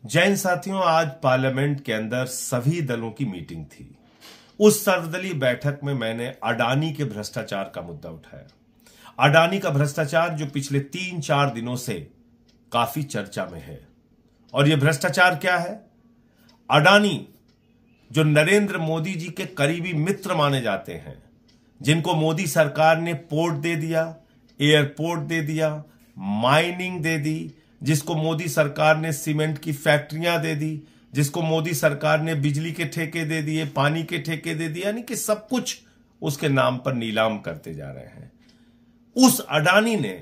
जैन साथियों, आज पार्लियामेंट के अंदर सभी दलों की मीटिंग थी। उस सर्वदलीय बैठक में मैंने अडानी के भ्रष्टाचार का मुद्दा उठाया। अडानी का भ्रष्टाचार जो पिछले 3-4 दिनों से काफी चर्चा में है। और यह भ्रष्टाचार क्या है? अडानी जो नरेंद्र मोदी जी के करीबी मित्र माने जाते हैं, जिनको मोदी सरकार ने पोर्ट दे दिया, एयरपोर्ट दे दिया, माइनिंग दे दी, जिसको मोदी सरकार ने सीमेंट की फैक्ट्रियां दे दी, जिसको मोदी सरकार ने बिजली के ठेके दे दिए, पानी के ठेके दे दिए, यानी कि सब कुछ उसके नाम पर नीलाम करते जा रहे हैं। उस अडानी ने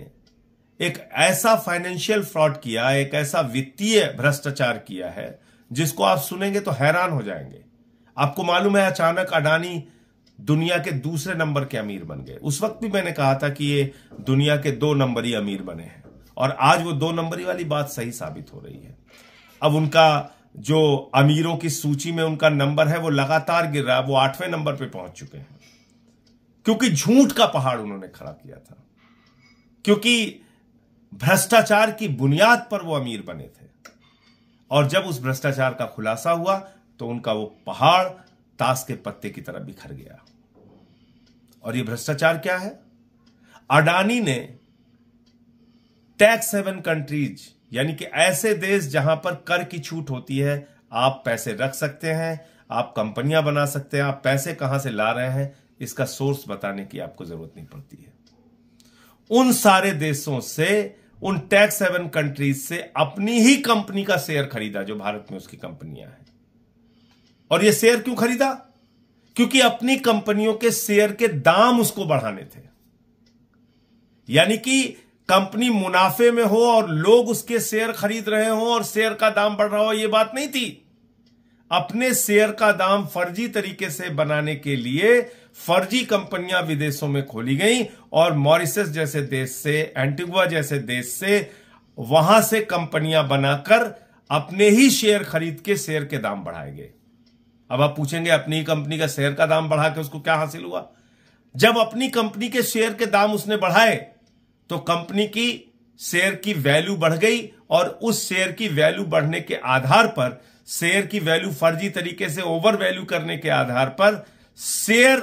एक ऐसा फाइनेंशियल फ्रॉड किया, एक ऐसा वित्तीय भ्रष्टाचार किया है जिसको आप सुनेंगे तो हैरान हो जाएंगे। आपको मालूम है, अचानक अडानी दुनिया के दूसरे नंबर के अमीर बन गए। उस वक्त भी मैंने कहा था कि ये दुनिया के 2 नंबरी अमीर बने हैं, और आज वो 2 नंबरी वाली बात सही साबित हो रही है। अब उनका जो अमीरों की सूची में उनका नंबर है वो लगातार गिर रहा है। वो 8वें नंबर पे पहुंच चुके हैं, क्योंकि झूठ का पहाड़ उन्होंने खड़ा किया था, क्योंकि भ्रष्टाचार की बुनियाद पर वो अमीर बने थे। और जब उस भ्रष्टाचार का खुलासा हुआ तो उनका वो पहाड़ ताश के पत्ते की तरह बिखर गया। और ये भ्रष्टाचार क्या है? अडानी ने टैक्स हेवन कंट्रीज, यानी कि ऐसे देश जहां पर कर की छूट होती है, आप पैसे रख सकते हैं, आप कंपनियां बना सकते हैं, आप पैसे कहां से ला रहे हैं इसका सोर्स बताने की आपको जरूरत नहीं पड़ती है। उन सारे देशों से, उन टैक्स हेवन कंट्रीज से अपनी ही कंपनी का शेयर खरीदा जो भारत में उसकी कंपनियां हैं। और यह शेयर क्यों खरीदा? क्योंकि अपनी कंपनियों के शेयर के दाम उसको बढ़ाने थे। यानी कि कंपनी मुनाफे में हो और लोग उसके शेयर खरीद रहे हो और शेयर का दाम बढ़ रहा हो, यह बात नहीं थी। अपने शेयर का दाम फर्जी तरीके से बनाने के लिए फर्जी कंपनियां विदेशों में खोली गई, और मॉरिशस जैसे देश से, एंटीगुआ जैसे देश से, वहां से कंपनियां बनाकर अपने ही शेयर खरीद के शेयर के दाम बढ़ाए गए। अब आप पूछेंगे, अपनी कंपनी का शेयर का दाम बढ़ा के उसको क्या हासिल हुआ? जब अपनी कंपनी के शेयर के दाम उसने बढ़ाए तो कंपनी की शेयर की वैल्यू बढ़ गई, और उस शेयर की वैल्यू बढ़ने के आधार पर, शेयर की वैल्यू फर्जी तरीके से ओवर वैल्यू करने के आधार पर, शेयर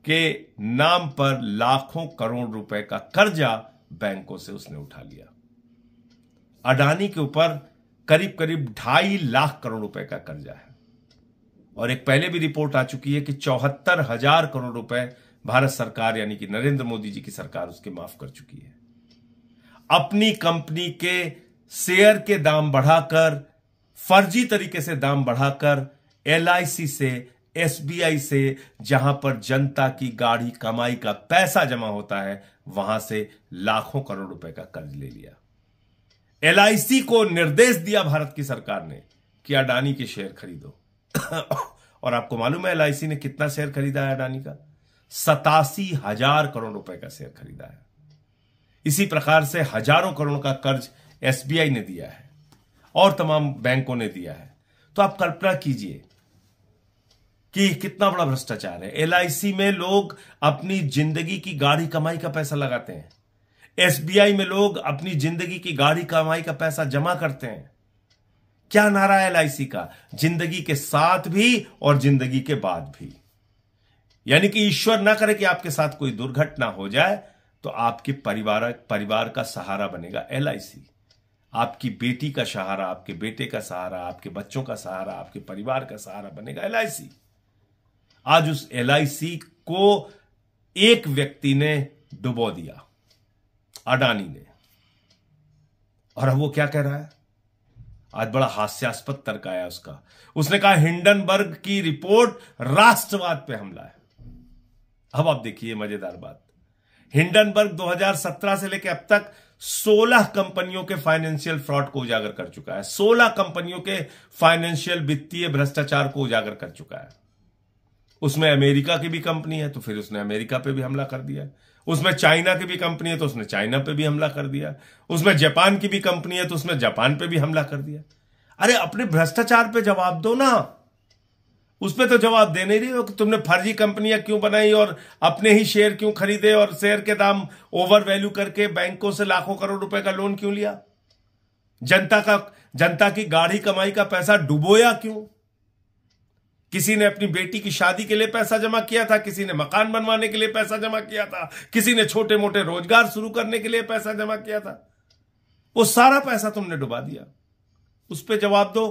के नाम पर लाखों करोड़ रुपए का कर्जा बैंकों से उसने उठा लिया। अडानी के ऊपर करीब करीब 2.5 लाख करोड़ रुपए का कर्जा है, और एक पहले भी रिपोर्ट आ चुकी है कि 74,000 करोड़ रुपए भारत सरकार, यानी कि नरेंद्र मोदी जी की सरकार, उसके माफ कर चुकी है। अपनी कंपनी के शेयर के दाम बढ़ाकर, फर्जी तरीके से दाम बढ़ाकर, LIC से, SBI से, जहां पर जनता की गाढ़ी कमाई का पैसा जमा होता है, वहां से लाखों करोड़ रुपए का कर्ज ले लिया। LIC को निर्देश दिया भारत की सरकार ने कि अडानी के शेयर खरीदो। और आपको मालूम है LIC ने कितना शेयर खरीदा है अडानी का? 87,000 करोड़ रुपए का शेयर खरीदा है। इसी प्रकार से हजारों करोड़ का कर्ज SBI ने दिया है और तमाम बैंकों ने दिया है। तो आप कल्पना कीजिए कि कितना बड़ा भ्रष्टाचार है। LIC में लोग अपनी जिंदगी की गाढ़ी कमाई का पैसा लगाते हैं, SBI में लोग अपनी जिंदगी की गाढ़ी कमाई का पैसा जमा करते हैं। क्या नारा है LIC का? जिंदगी के साथ भी और जिंदगी के बाद भी। यानी कि ईश्वर ना करे कि आपके साथ कोई दुर्घटना हो जाए तो आपके परिवार का सहारा बनेगा LIC। आपकी बेटी का सहारा, आपके बेटे का सहारा, आपके बच्चों का सहारा, आपके परिवार का सहारा बनेगा LIC। आज उस LIC को एक व्यक्ति ने डुबो दिया, अडानी ने। और अब वो क्या कह रहा है? आज बड़ा हास्यास्पद तर्क आया उसका। उसने कहा हिंडनबर्ग की रिपोर्ट राष्ट्रवाद पे हमला है। अब आप देखिए मजेदार बात, हिंडनबर्ग 2017 से लेकर अब तक 16 कंपनियों के फाइनेंशियल फ्रॉड को उजागर कर चुका है। 16 कंपनियों के फाइनेंशियल वित्तीय भ्रष्टाचार को उजागर कर चुका है। उसमें अमेरिका की भी कंपनी है तो फिर उसने अमेरिका पे भी हमला कर दिया। उसमें चाइना की भी कंपनी है तो उसने चाइना पे भी हमला कर दिया। उसमें जापान की भी कंपनी है तो उसमें जापान पे भी हमला कर दिया। अरे अपने भ्रष्टाचार पे जवाब दो ना, उसमें तो जवाब दे नहीं रही हो कि तुमने फर्जी कंपनियां क्यों बनाई और अपने ही शेयर क्यों खरीदे और शेयर के दाम ओवर वैल्यू करके बैंकों से लाखों करोड़ रुपए का लोन क्यों लिया। जनता की गाढ़ी कमाई का पैसा डुबोया क्यों? किसी ने अपनी बेटी की शादी के लिए पैसा जमा किया था, किसी ने मकान बनवाने के लिए पैसा जमा किया था, किसी ने छोटे मोटे रोजगार शुरू करने के लिए पैसा जमा किया था। वो सारा पैसा तुमने डुबा दिया। उस पर जवाब दो।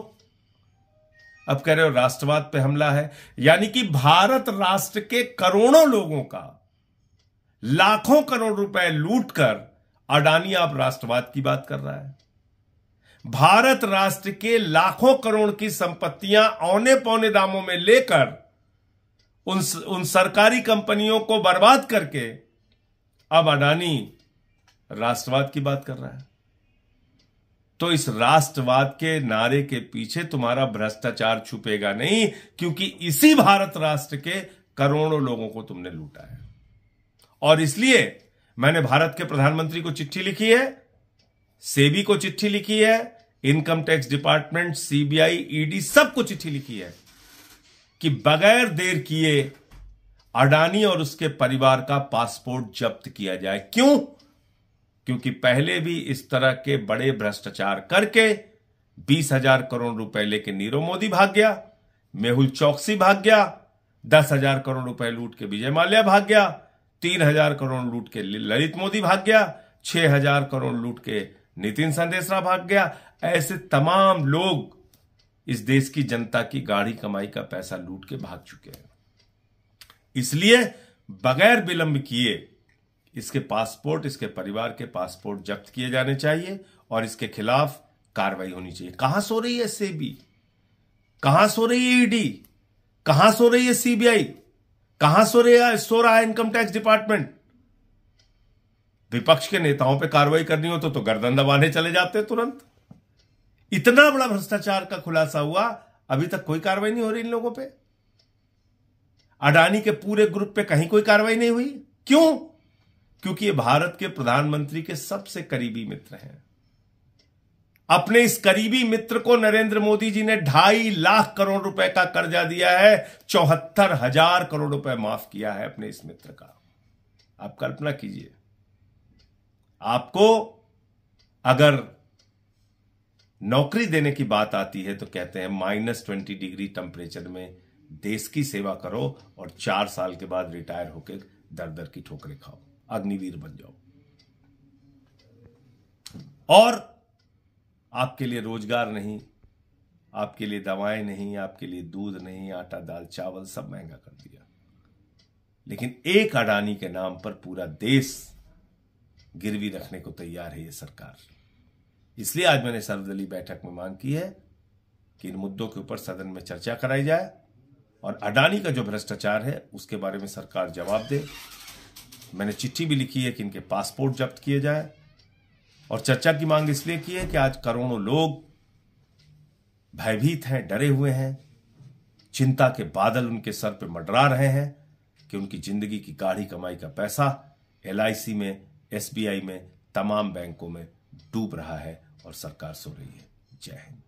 अब कह रहे हो राष्ट्रवाद पे हमला है, यानी कि भारत राष्ट्र के करोड़ों लोगों का लाखों करोड़ रुपए लूटकर अडानी आप राष्ट्रवाद की बात कर रहा है। भारत राष्ट्र के लाखों करोड़ की संपत्तियां औने पौने दामों में लेकर उन सरकारी कंपनियों को बर्बाद करके अब अडानी राष्ट्रवाद की बात कर रहा है। तो इस राष्ट्रवाद के नारे के पीछे तुम्हारा भ्रष्टाचार छुपेगा नहीं, क्योंकि इसी भारत राष्ट्र के करोड़ों लोगों को तुमने लूटा है। और इसलिए मैंने भारत के प्रधानमंत्री को चिट्ठी लिखी है, सेबी को चिट्ठी लिखी है, income tax department, CBI, ED सबको चिट्ठी लिखी है कि बगैर देर किए अडानी और उसके परिवार का पासपोर्ट जब्त किया जाए। क्यों? क्योंकि पहले भी इस तरह के बड़े भ्रष्टाचार करके 20,000 करोड़ रुपए लेके नीरव मोदी भाग गया, मेहुल चौकसी भाग गया, 10,000 करोड़ रुपए लूट के विजय माल्या भाग गया, 3,000 करोड़ लूट के ललित मोदी भाग गया, 6,000 करोड़ लूट के नितिन संदेशरा भाग गया। ऐसे तमाम लोग इस देश की जनता की गाढ़ी कमाई का पैसा लूट के भाग चुके हैं। इसलिए बगैर विलंब किए इसके पासपोर्ट, इसके परिवार के पासपोर्ट जब्त किए जाने चाहिए और इसके खिलाफ कार्रवाई होनी चाहिए। कहां सो रही है सेबी? कहां सो रही है ईडी? कहां सो रही है सीबीआई? कहां सो रहा है इनकम टैक्स डिपार्टमेंट? विपक्ष के नेताओं पे कार्रवाई करनी हो तो गर्दन दबाने चले जाते तुरंत। इतना बड़ा भ्रष्टाचार का खुलासा हुआ, अभी तक कोई कार्रवाई नहीं हो रही इन लोगों पे। अडानी के पूरे ग्रुप पे कहीं कोई कार्रवाई नहीं हुई। क्यों? क्योंकि ये भारत के प्रधानमंत्री के सबसे करीबी मित्र हैं। अपने इस करीबी मित्र को नरेंद्र मोदी जी ने 2.5 लाख करोड़ रुपए का कर्जा दिया है, 74,000 करोड़ रुपए माफ किया है अपने इस मित्र का। आप कल्पना कीजिए, आपको अगर नौकरी देने की बात आती है तो कहते हैं -20 डिग्री टेम्परेचर में देश की सेवा करो और 4 साल के बाद रिटायर होकर दर दर की ठोकरें खाओ, अग्निवीर बन जाओ। और आपके लिए रोजगार नहीं, आपके लिए दवाएं नहीं, आपके लिए दूध नहीं, आटा दाल चावल सब महंगा कर दिया। लेकिन एक अडानी के नाम पर पूरा देश गिरवी रखने को तैयार है ये सरकार। इसलिए आज मैंने सर्वदलीय बैठक में मांग की है कि इन मुद्दों के ऊपर सदन में चर्चा कराई जाए और अडानी का जो भ्रष्टाचार है उसके बारे में सरकार जवाब दे। मैंने चिट्ठी भी लिखी है कि इनके पासपोर्ट जब्त किए जाए और चर्चा की मांग इसलिए की है कि आज करोड़ों लोग भयभीत हैं, डरे हुए हैं, चिंता के बादल उनके सर पे मंडरा रहे हैं कि उनकी जिंदगी की गाढ़ी कमाई का पैसा LIC में, SBI में, तमाम बैंकों में डूब रहा है और सरकार सो रही है। जय हिंद।